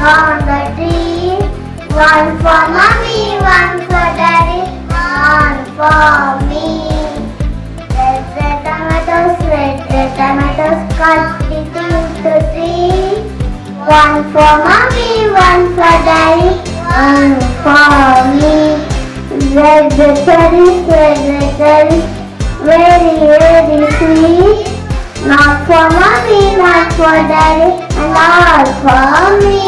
on the tree. One for mommy, one for daddy, one for me. Red tomatoes, cut it into three. One for mommy, one for daddy, one for me. Red cherries, very sweet. Not for mommy, not for daddy, and all for me.